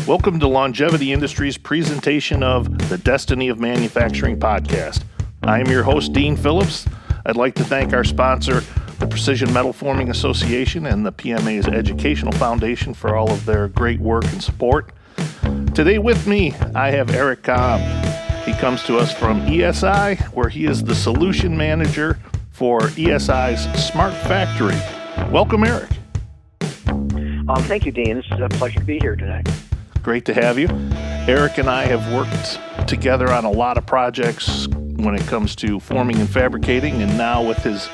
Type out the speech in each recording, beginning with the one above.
Welcome to Longevity Industries' presentation of the Destiny of Manufacturing podcast. I am your host, Dean Phillips. I'd like to thank our sponsor, the Precision Metal Forming Association and the PMA's Educational Foundation for all of their great work and support. Today with me, I have Eric Cobb. He comes to us from ESI, where he is the solution manager for ESI's Smart Factory. Welcome, Eric. Thank you, Dean. It's a pleasure to be here today. Great to have you. Eric and I have worked together on a lot of projects when it comes to forming and fabricating, and now with his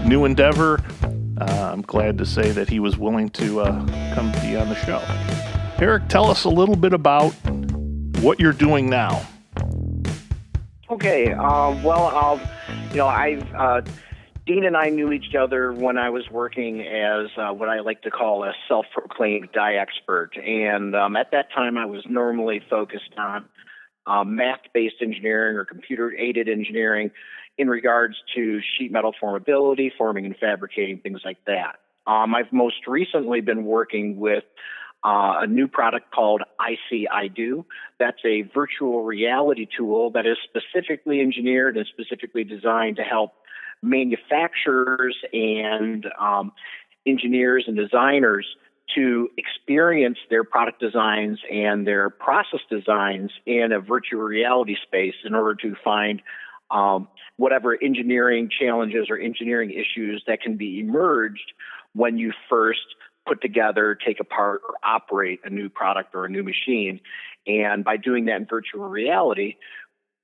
new endeavor, I'm glad to say that he was willing to come be on the show. Eric, tell us a little bit about what you're doing now. Okay. Dean and I knew each other when I was working as what I like to call a self-proclaimed die expert. And at that time, I was normally focused on math-based engineering or computer-aided engineering in regards to sheet metal formability, forming and fabricating, things like that. I've most recently been working with a new product called IC.IDO. That's a virtual reality tool that is specifically engineered and specifically designed to help manufacturers and engineers and designers to experience their product designs and their process designs in a virtual reality space in order to find whatever engineering challenges or engineering issues that can be emerged when you first put together, take apart, or operate a new product or a new machine. And by doing that in virtual reality,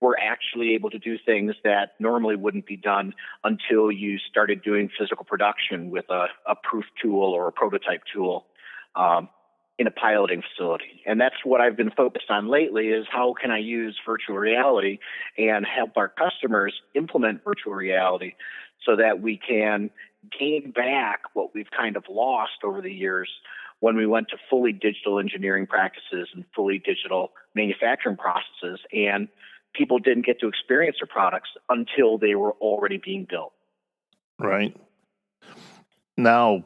we're actually able to do things that normally wouldn't be done until you started doing physical production with a proof tool or a prototype tool in a piloting facility. And that's what I've been focused on lately is how can I use virtual reality and help our customers implement virtual reality so that we can gain back what we've kind of lost over the years when we went to fully digital engineering practices and fully digital manufacturing processes, and people didn't get to experience their products until they were already being built. Right. Now,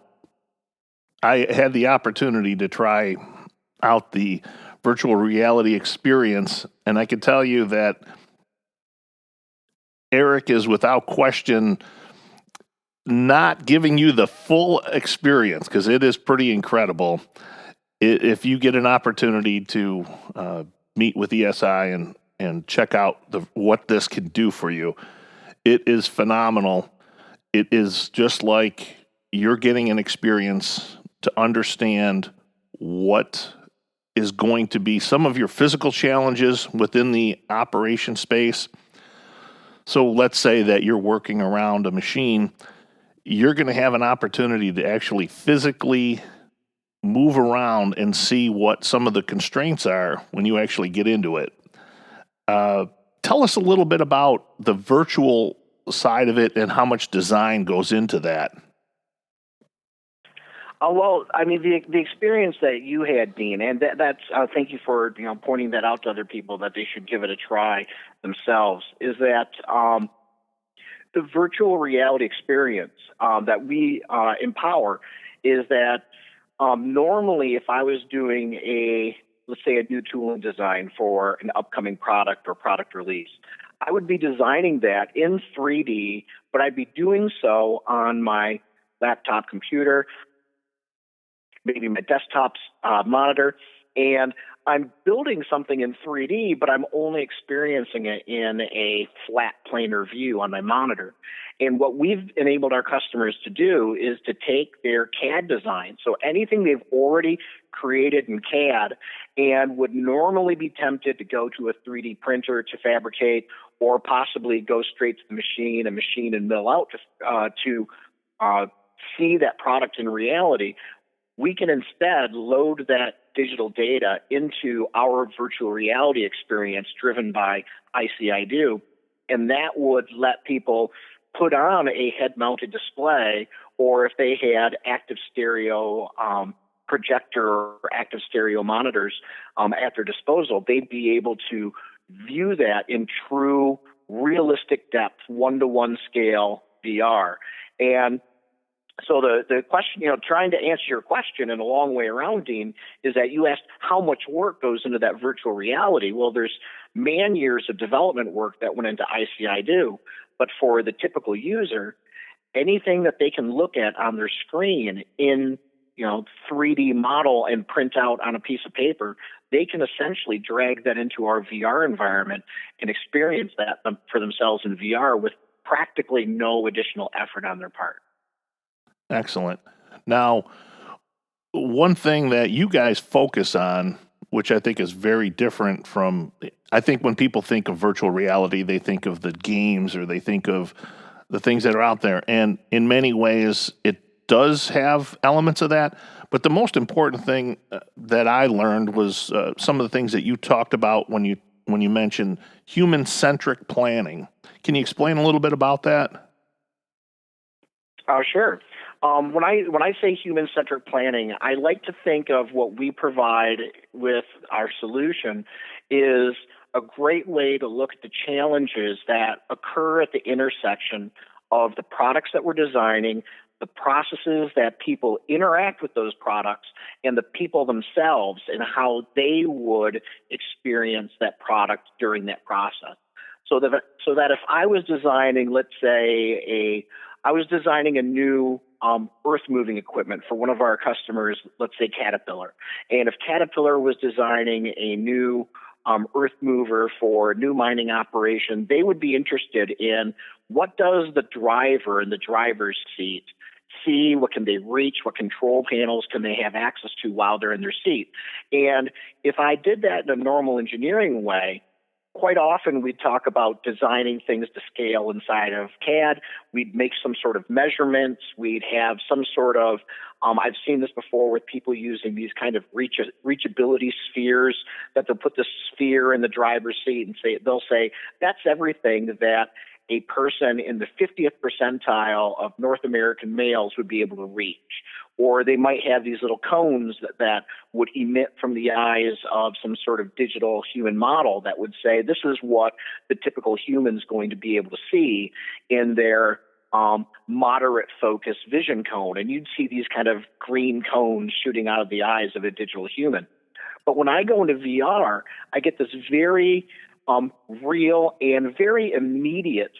I had the opportunity to try out the virtual reality experience, and I can tell you that Eric is without question not giving you the full experience because it is pretty incredible. If you get an opportunity to meet with ESI and check out what this can do for you, it is phenomenal. It is just like you're getting an experience to understand what is going to be some of your physical challenges within the operation space. So let's say that you're working around a machine, you're going to have an opportunity to actually physically move around and see what some of the constraints are when you actually get into it. Tell us a little bit about the virtual side of it and how much design goes into that. The experience that you had, Dean, and that's thank you for pointing that out to other people that they should give it a try themselves. Is that the virtual reality experience that we empower is that normally if I was doing let's say a new tooling design for an upcoming product or product release, I would be designing that in 3D, but I'd be doing so on my laptop computer, maybe my desktop's monitor, and I'm building something in 3D, but I'm only experiencing it in a flat planar view on my monitor. And what we've enabled our customers to do is to take their CAD design, so anything they've already created in CAD and would normally be tempted to go to a 3D printer to fabricate or possibly go straight to the machine and mill out to see that product in reality, we can instead load that digital data into our virtual reality experience driven by IC.IDO, and that would let people put on a head-mounted display, or if they had active stereo projector or active stereo monitors at their disposal, they'd be able to view that in true realistic depth, one-to-one scale VR. And So the question, trying to answer your question in a long way around, Dean, is that you asked how much work goes into that virtual reality. Well, there's man years of development work that went into IC.IDO, but for the typical user, anything that they can look at on their screen in 3D model and print out on a piece of paper, they can essentially drag that into our VR environment and experience that for themselves in VR with practically no additional effort on their part. Excellent. Now, one thing that you guys focus on, which I think is very different from, I think when people think of virtual reality, they think of the games or they think of the things that are out there. And in many ways, it does have elements of that. But the most important thing that I learned was some of the things that you talked about when you mentioned human-centric planning. Can you explain a little bit about that? Sure. When I say human-centric planning, I like to think of what we provide with our solution is a great way to look at the challenges that occur at the intersection of the products that we're designing, the processes that people interact with those products, and the people themselves and how they would experience that product during that process. So that if I was designing, let's say, I was designing a new earth moving equipment for one of our customers, let's say Caterpillar. And if Caterpillar was designing a new earth mover for a new mining operation, they would be interested in what does the driver in the driver's seat see, what can they reach, what control panels can they have access to while they're in their seat. And if I did that in a normal engineering way, quite often we'd talk about designing things to scale inside of CAD. We'd make some sort of measurements. We'd have some sort of, I've seen this before with people using these kind of reachability spheres that they'll put the sphere in the driver's seat and they'll say, that's everything that a person in the 50th percentile of North American males would be able to reach. Or they might have these little cones that would emit from the eyes of some sort of digital human model that would say, this is what the typical human's going to be able to see in their moderate focus vision cone. And you'd see these kind of green cones shooting out of the eyes of a digital human. But when I go into VR, I get this very real and very immediate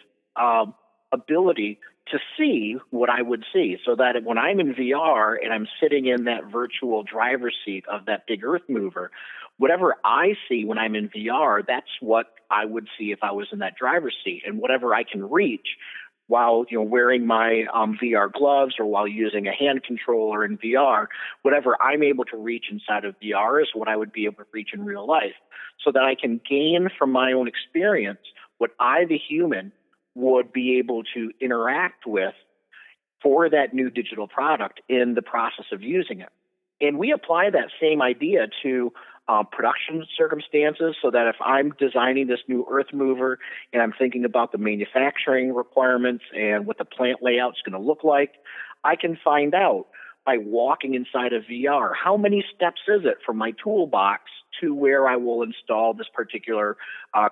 ability to see what I would see, so that when I'm in VR and I'm sitting in that virtual driver's seat of that big earth mover, whatever I see when I'm in VR, that's what I would see if I was in that driver's seat. And whatever I can reach while wearing my VR gloves or while using a hand controller in VR, whatever I'm able to reach inside of VR is what I would be able to reach in real life, so that I can gain from my own experience what I, the human, would be able to interact with for that new digital product in the process of using it. And we apply that same idea to production circumstances, so that if I'm designing this new earth mover and I'm thinking about the manufacturing requirements and what the plant layout's going to look like, I can find out by walking inside of VR how many steps is it from my toolbox to where I will install this particular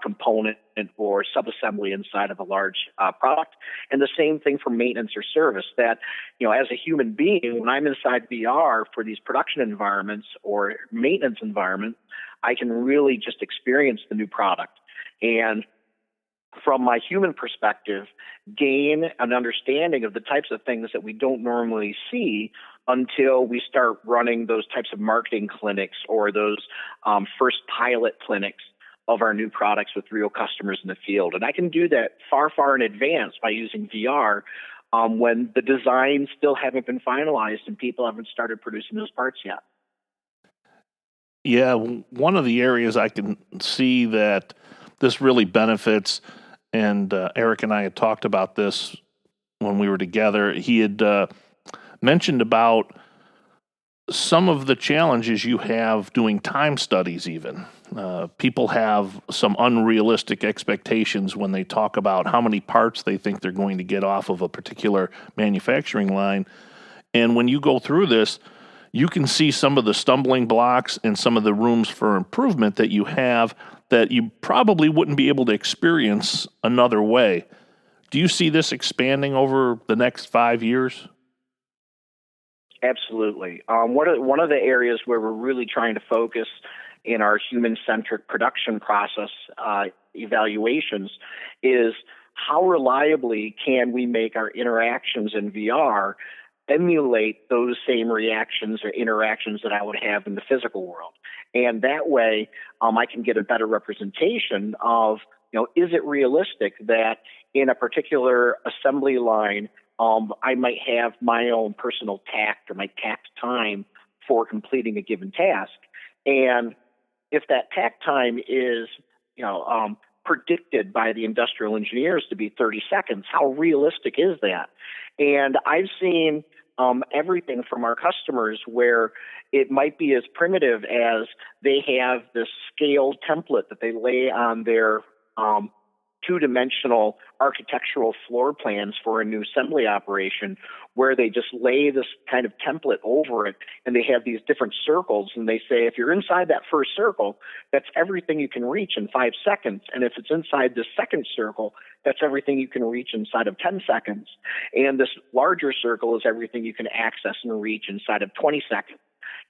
component or subassembly inside of a large product. And the same thing for maintenance or service, that, as a human being, when I'm inside VR for these production environments or maintenance environments, I can really just experience the new product. And from my human perspective, gain an understanding of the types of things that we don't normally see until we start running those types of marketing clinics or those first pilot clinics of our new products with real customers in the field. And I can do that far, far in advance by using VR when the designs still haven't been finalized and people haven't started producing those parts yet. Yeah, one of the areas I can see that this really benefits, and Eric and I had talked about this when we were together. He had mentioned about some of the challenges you have doing time studies even. People have some unrealistic expectations when they talk about how many parts they think they're going to get off of a particular manufacturing line. And when you go through this, you can see some of the stumbling blocks and some of the rooms for improvement that you have that you probably wouldn't be able to experience another way. Do you see this expanding over the next 5 years? Absolutely. One of the areas where we're really trying to focus in our human-centric production process evaluations is how reliably can we make our interactions in VR emulate those same reactions or interactions that I would have in the physical world. And that way, I can get a better representation of, is it realistic that in a particular assembly line, I might have my own personal tact or my tact time for completing a given task. And if that tact time is, predicted by the industrial engineers to be 30 seconds, how realistic is that? And I've seen everything from our customers where it might be as primitive as they have this scaled template that they lay on their two-dimensional architectural floor plans for a new assembly operation, where they just lay this kind of template over it, and they have these different circles, and they say, if you're inside that first circle, that's everything you can reach in 5 seconds, and if it's inside the second circle, that's everything you can reach inside of 10 seconds, and this larger circle is everything you can access and reach inside of 20 seconds.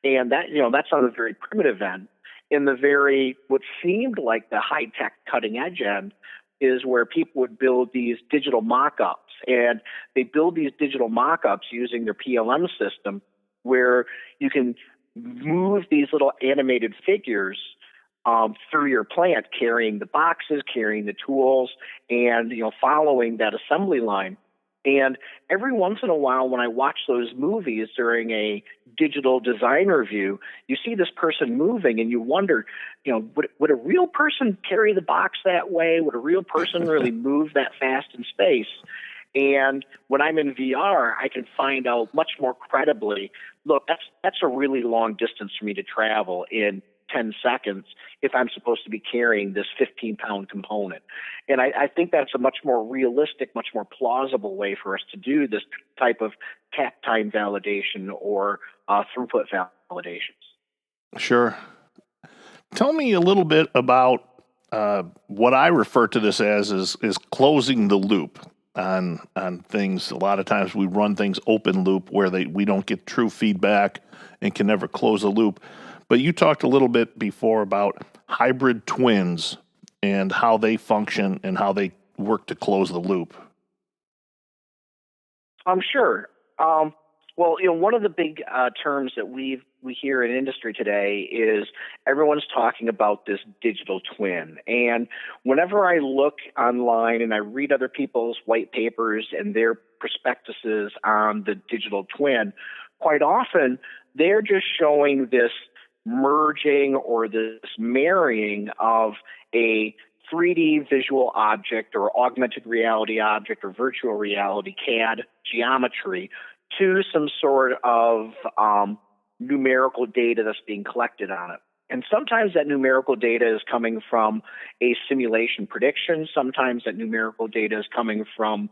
And that, that's on the very primitive end. In the very, what seemed like the high-tech cutting-edge end, is where people would build these digital mock-ups. And they build these digital mock-ups using their PLM system, where you can move these little animated figures through your plant, carrying the boxes, carrying the tools, and following that assembly line. And every once in a while, when I watch those movies during a digital design review, you see this person moving, and you wonder, would a real person carry the box that way? Would a real person really move that fast in space? And when I'm in VR, I can find out much more credibly, look, that's a really long distance for me to travel in 10 seconds if I'm supposed to be carrying this 15-pound component. And I think that's a much more realistic, much more plausible way for us to do this type of takt time validation or throughput validations. Sure. Tell me a little bit about what I refer to this as is closing the loop on things. A lot of times we run things open loop where we don't get true feedback and can never close a loop. But you talked a little bit before about hybrid twins and how they function and how they work to close the loop. Sure. Well, one of the big terms that we hear in industry today is everyone's talking about this digital twin. And whenever I look online and I read other people's white papers and their prospectuses on the digital twin, quite often they're just showing this merging or this marrying of a 3D visual object or augmented reality object or virtual reality CAD geometry to some sort of numerical data that's being collected on it. And sometimes that numerical data is coming from a simulation prediction. Sometimes that numerical data is coming from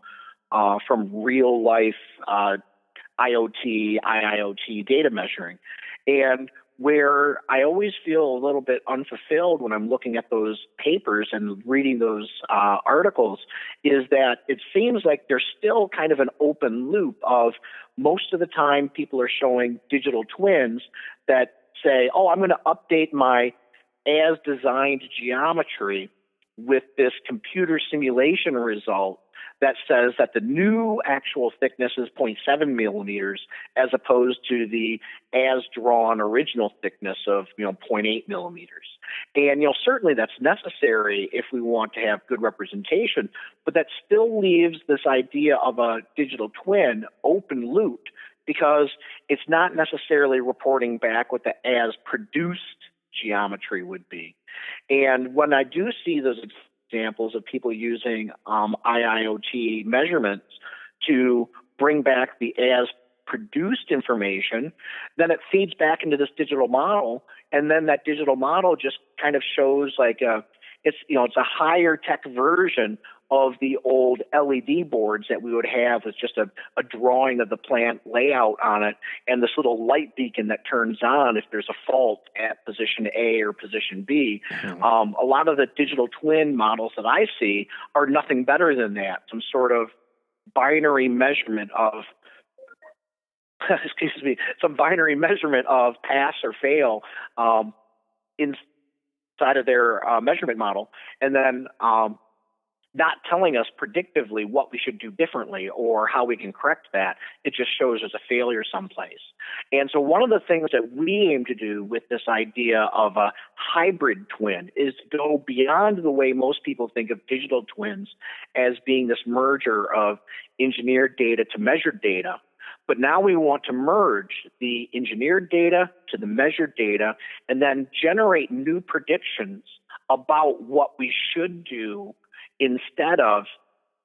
real life IoT, IIoT data measuring. And where I always feel a little bit unfulfilled when I'm looking at those papers and reading those articles is that it seems like there's still kind of an open loop of most of the time people are showing digital twins that say, oh, I'm going to update my as designed geometry with this computer simulation result that says that the new actual thickness is 0.7 millimeters as opposed to the as drawn original thickness of 0.8 millimeters. And certainly that's necessary if we want to have good representation, but that still leaves this idea of a digital twin open looped because it's not necessarily reporting back what the as produced geometry would be. And when I do see those examples of people using IIoT measurements to bring back the as produced information, then it feeds back into this digital model, and then that digital model just kind of shows like it's a higher tech version of the old LED boards that we would have with just a drawing of the plant layout on it and this little light beacon that turns on if there's a fault at position A or position B. Mm-hmm. A lot of the digital twin models that I see are nothing better than that, some sort of binary measurement of excuse me, some binary measurement of pass or fail inside of their measurement model, and then not telling us predictively what we should do differently or how we can correct that. It just shows us a failure someplace. And so one of the things that we aim to do with this idea of a hybrid twin is to go beyond the way most people think of digital twins as being this merger of engineered data to measured data. But now we want to merge the engineered data to the measured data and then generate new predictions about what we should do instead of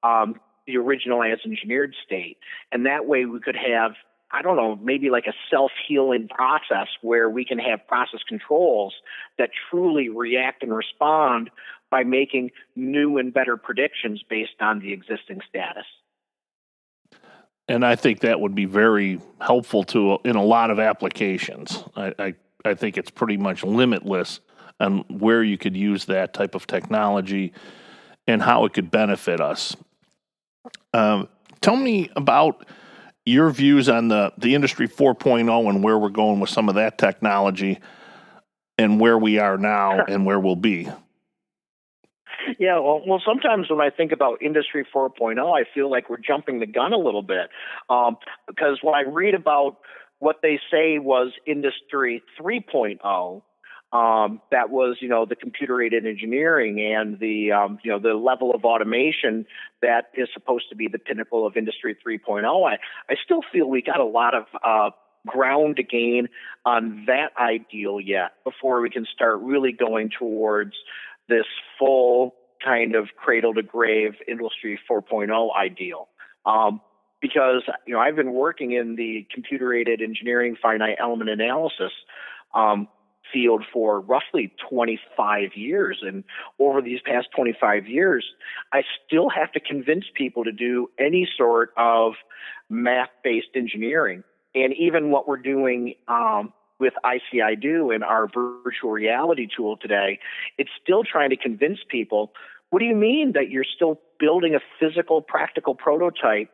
the original as engineered state. And that way we could have, I don't know, maybe like a self-healing process where we can have process controls that truly react and respond by making new and better predictions based on the existing status. And I think that would be very helpful in a lot of applications. I think it's pretty much limitless on where you could use that type of technology and how it could benefit us. Tell me about your views on the Industry 4.0 and where we're going with some of that technology and where we are now and where we'll be. Yeah, well, sometimes when I think about Industry 4.0, I feel like we're jumping the gun a little bit because when I read about what they say was Industry 3.0, that was, the computer-aided engineering and the level of automation that is supposed to be the pinnacle of Industry 3.0. I still feel we got a lot of ground to gain on that ideal yet before we can start really going towards this full kind of cradle-to-grave Industry 4.0 ideal. Because, I've been working in the computer-aided engineering finite element analysis field for roughly 25 years. And over these past 25 years, I still have to convince people to do any sort of math-based engineering. And even what we're doing with IC.IDO and our virtual reality tool today, it's still trying to convince people, what do you mean that you're still building a physical, practical prototype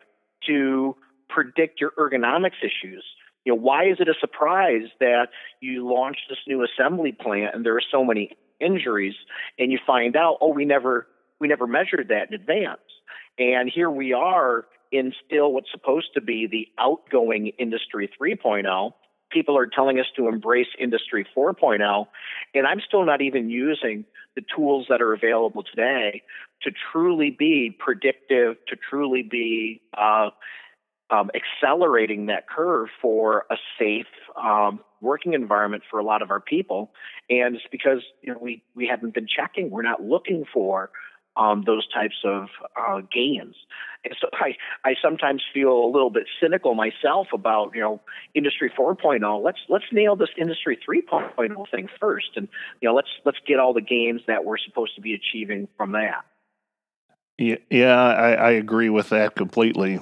to predict your ergonomics issues? Why is it a surprise that you launched this new assembly plant and there are so many injuries and you find out, we never measured that in advance. And here we are in still what's supposed to be the outgoing Industry 3.0. People are telling us to embrace Industry 4.0, and I'm still not even using the tools that are available today to truly be predictive, to truly be accelerating that curve for a safe working environment for a lot of our people. And it's because we haven't been checking. We're not looking for those types of gains. And so I sometimes feel a little bit cynical myself about Industry 4.0. Let's nail this Industry 3.0 thing first, and let's get all the gains that we're supposed to be achieving from that. Yeah, I agree with that completely.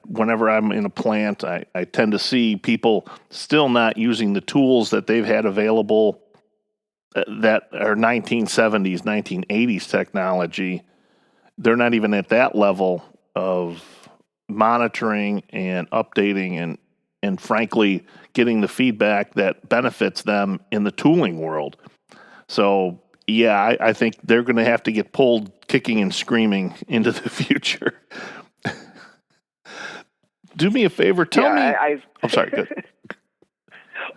Whenever I'm in a plant, I tend to see people still not using the tools that they've had available that are 1970s, 1980s technology. They're not even at that level of monitoring and updating and frankly, getting the feedback that benefits them in the tooling world. So, yeah, I think they're going to have to get pulled kicking and screaming into the future. Do me a favor. Tell me. I'm sorry. Good.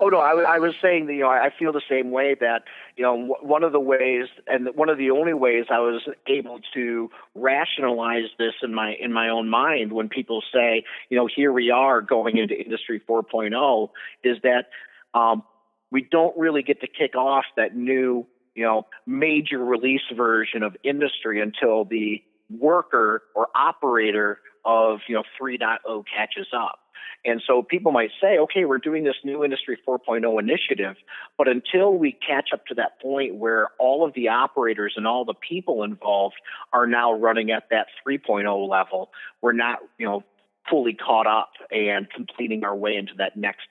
Oh no, I was saying that I feel the same way. That one of the ways, and one of the only ways I was able to rationalize this in my own mind when people say here we are going into Industry 4.0 is that we don't really get to kick off that new major release version of industry until the worker or operator of 3.0 catches up. And so people might say, okay, we're doing this new Industry 4.0 initiative, but until we catch up to that point where all of the operators and all the people involved are now running at that 3.0 level, we're not fully caught up and completing our way into that next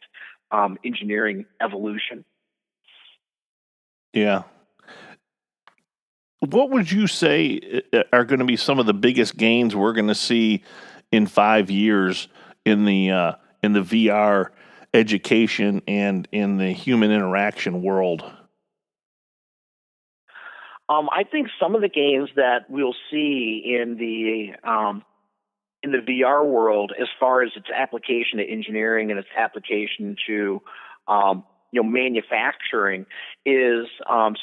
engineering evolution. Yeah. What would you say are going to be some of the biggest gains we're going to see in 5 years in the in the VR education and in the human interaction world? I think some of the games that we'll see in the VR world, as far as its application to engineering and its application to manufacturing, is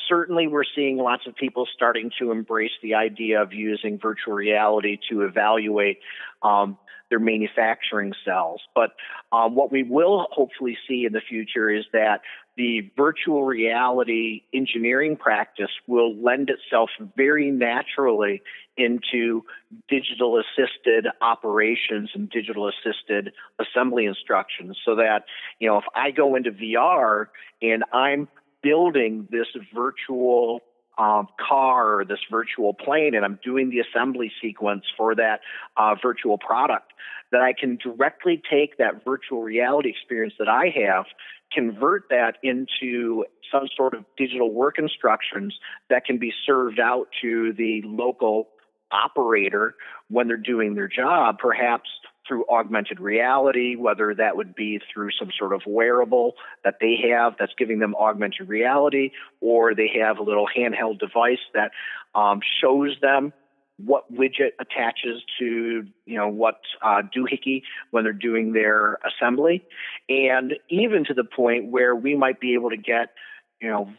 certainly we're seeing lots of people starting to embrace the idea of using virtual reality to evaluate their manufacturing cells. But what we will hopefully see in the future is that the virtual reality engineering practice will lend itself very naturally into digital assisted operations and digital assisted assembly instructions, so that, if I go into VR and I'm building this virtual car or this virtual plane, and I'm doing the assembly sequence for that virtual product, that I can directly take that virtual reality experience that I have, convert that into some sort of digital work instructions that can be served out to the local operator when they're doing their job, perhaps through augmented reality, whether that would be through some sort of wearable that they have that's giving them augmented reality, or they have a little handheld device that shows them what widget attaches to, what doohickey when they're doing their assembly, and even to the point where we might be able to get,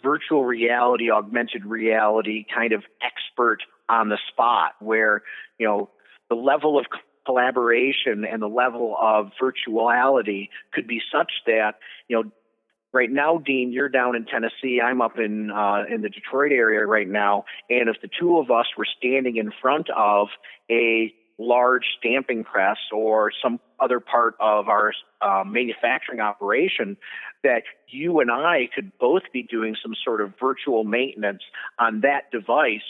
virtual reality, augmented reality kind of expert on the spot, where, the level of collaboration and the level of virtuality could be such that, right now, Dean, you're down in Tennessee. I'm up in the Detroit area right now. And if the two of us were standing in front of a large stamping press or some other part of our manufacturing operation, that you and I could both be doing some sort of virtual maintenance on that device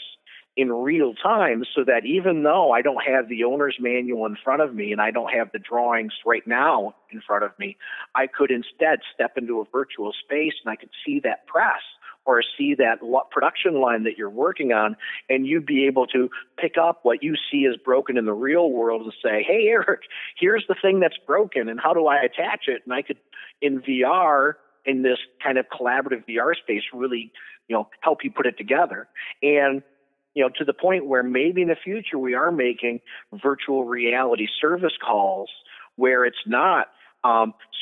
in real time, so that even though I don't have the owner's manual in front of me and I don't have the drawings right now in front of me, I could instead step into a virtual space and I could see that press or see that production line that you're working on, and you'd be able to pick up what you see as broken in the real world and say, hey, Eric, here's the thing that's broken, and how do I attach it? And I could, in VR, in this kind of collaborative VR space, really, help you put it together. And to the point where maybe in the future we are making virtual reality service calls where it's not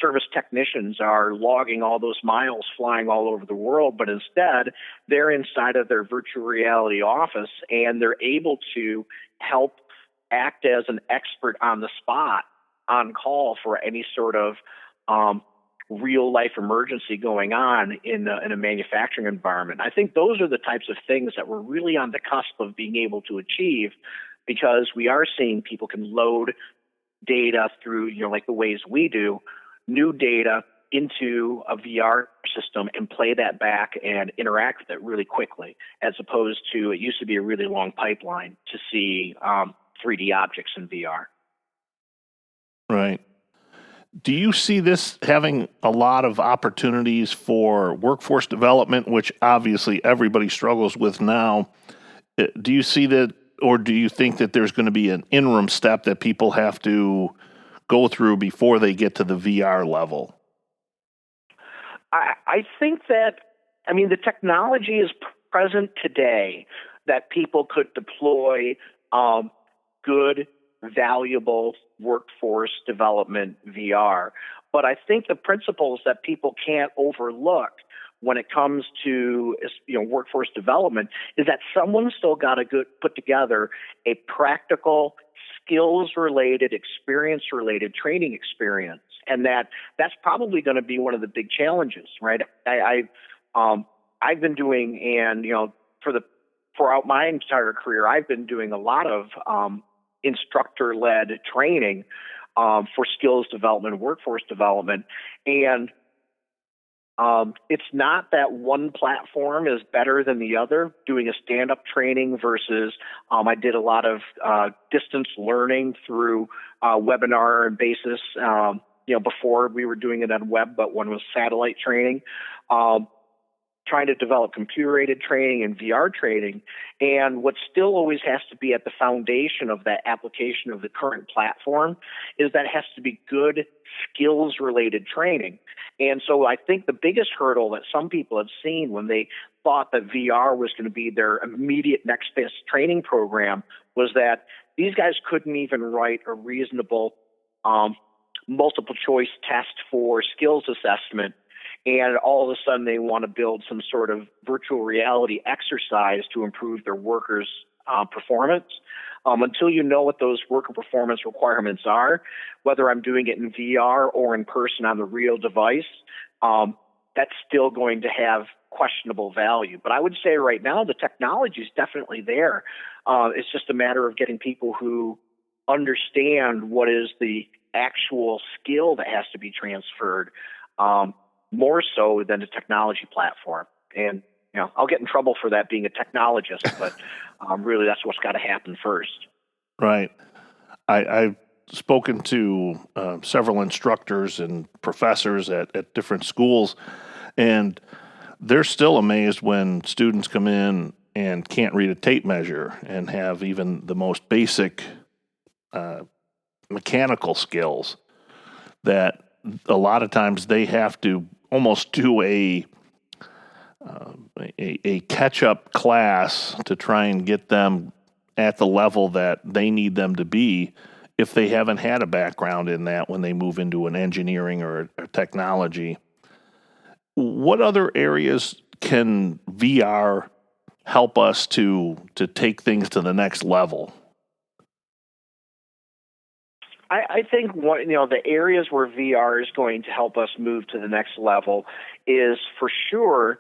service technicians are logging all those miles flying all over the world, but instead they're inside of their virtual reality office and they're able to help act as an expert on the spot, on call for any sort of real life emergency going on in a manufacturing environment. I think those are the types of things that we're really on the cusp of being able to achieve, because we are seeing people can load data through, like the ways we do, new data into a VR system and play that back and interact with it really quickly, as opposed to, it used to be a really long pipeline to see 3D objects in VR. Right. Do you see this having a lot of opportunities for workforce development, which obviously everybody struggles with now? Do you see that, or do you think that there's going to be an interim step that people have to go through before they get to the VR level? I think that, the technology is present today that people could deploy good, valuable workforce development VR. But I think the principles that people can't overlook when it comes to workforce development is that someone's still got to put together a practical, skills-related, experience-related training experience, and that's probably going to be one of the big challenges, right? I've been doing, and throughout my entire career, I've been doing a lot of instructor-led training for skills development, workforce development, and it's not that one platform is better than the other. Doing a stand-up training versus I did a lot of distance learning through webinar basis. Before we were doing it on web, but one was satellite training. trying to develop computer-aided training and VR training. And what still always has to be at the foundation of that application of the current platform is that it has to be good skills-related training. And so I think the biggest hurdle that some people have seen when they thought that VR was going to be their immediate next best training program was that these guys couldn't even write a reasonable multiple choice test for skills assessment, and all of a sudden they want to build some sort of virtual reality exercise to improve their workers' performance. Until you know what those worker performance requirements are, whether I'm doing it in VR or in person on the real device, that's still going to have questionable value. But I would say right now the technology is definitely there. It's just a matter of getting people who understand what is the actual skill that has to be transferred, more so than a technology platform. And I'll get in trouble for that being a technologist, but really that's what's got to happen first. Right. I've spoken to several instructors and professors at different schools, and they're still amazed when students come in and can't read a tape measure and have even the most basic mechanical skills, that a lot of times they have to almost do a catch-up class to try and get them at the level that they need them to be if they haven't had a background in that when they move into an engineering or a technology. What other areas can VR help us to take things to the next level? I think the areas where VR is going to help us move to the next level is for sure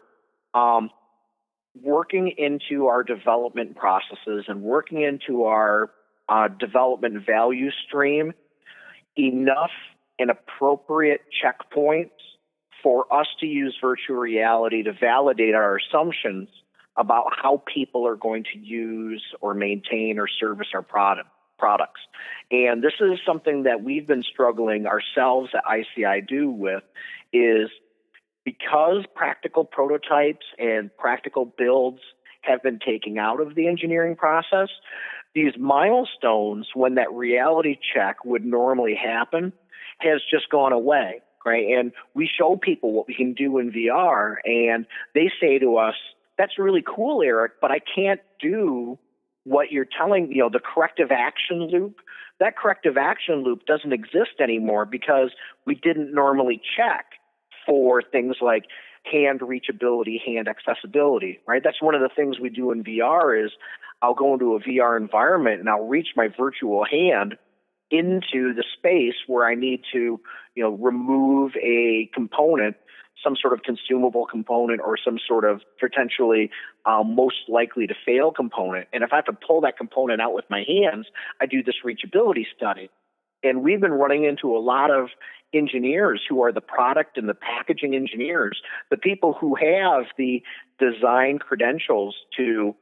working into our development processes and working into our development value stream enough and appropriate checkpoints for us to use virtual reality to validate our assumptions about how people are going to use or maintain or service our products. And this is something that we've been struggling ourselves at IC.IDO with, is because practical prototypes and practical builds have been taken out of the engineering process, these milestones when that reality check would normally happen has just gone away, right? And we show people what we can do in VR, and they say to us, "That's really cool, Eric, but I can't do what you're telling, the corrective action loop." That corrective action loop doesn't exist anymore because we didn't normally check for things like hand reachability, hand accessibility, right? That's one of the things we do in VR is I'll go into a VR environment and I'll reach my virtual hand into the space where I need to, remove a component, some sort of consumable component or some sort of potentially most likely to fail component. And if I have to pull that component out with my hands, I do this reachability study. And we've been running into a lot of engineers who are the product and the packaging engineers, the people who have the design credentials to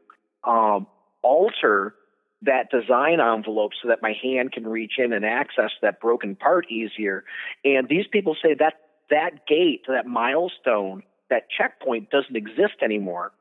alter that design envelope so that my hand can reach in and access that broken part easier. And these people say that gate, that milestone, that checkpoint doesn't exist anymore.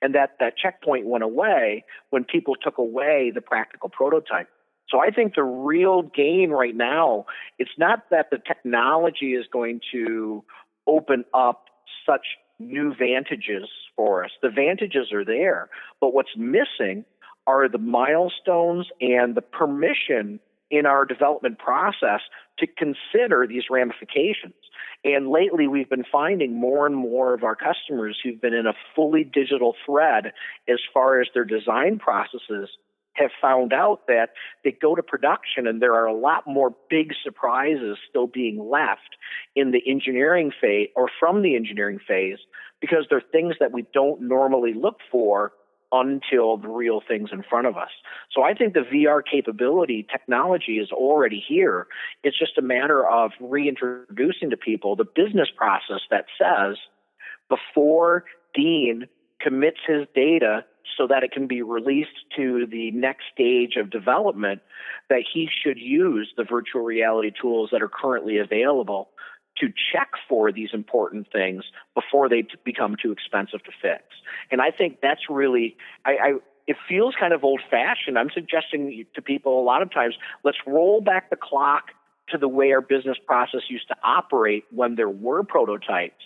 And that checkpoint went away when people took away the practical prototype. So I think the real gain right now, it's not that the technology is going to open up such new vantages for us. The vantages are there, but what's missing are the milestones and the permission in our development process to consider these ramifications. And lately, we've been finding more and more of our customers who've been in a fully digital thread as far as their design processes have found out that they go to production and there are a lot more big surprises still being left in the engineering phase or from the engineering phase because they're things that we don't normally look for until the real thing's in front of us. So I think the VR capability technology is already here. It's just a matter of reintroducing to people the business process that says before Dean commits his data so that it can be released to the next stage of development, that he should use the virtual reality tools that are currently available to check for these important things before they become too expensive to fix. And I think that's really, it feels kind of old-fashioned. I'm suggesting to people a lot of times, let's roll back the clock to the way our business process used to operate when there were prototypes,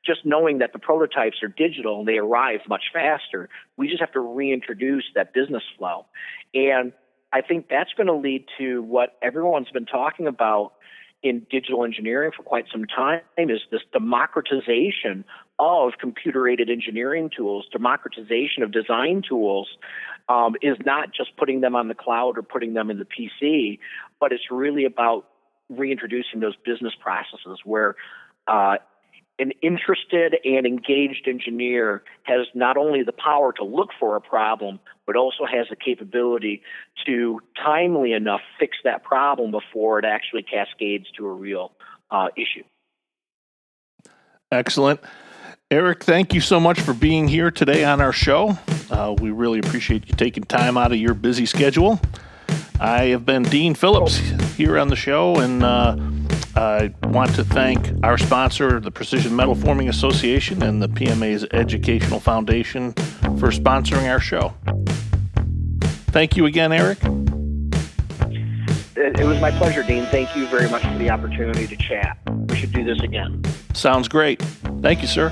just knowing that the prototypes are digital and they arrive much faster. We just have to reintroduce that business flow. And I think that's going to lead to what everyone's been talking about in digital engineering for quite some time, is this democratization of computer-aided engineering tools, democratization of design tools, is not just putting them on the cloud or putting them in the PC, but it's really about reintroducing those business processes where an interested and engaged engineer has not only the power to look for a problem, but also has the capability to timely enough fix that problem before it actually cascades to a real issue. Excellent. Eric, thank you so much for being here today on our show. We really appreciate you taking time out of your busy schedule. I have been Dean Phillips here on the show, and I want to thank our sponsor, the Precision Metal Forming Association, and the PMA's Educational Foundation for sponsoring our show. Thank you again, Eric. It was my pleasure, Dean. Thank you very much for the opportunity to chat. We should do this again. Sounds great. Thank you, sir.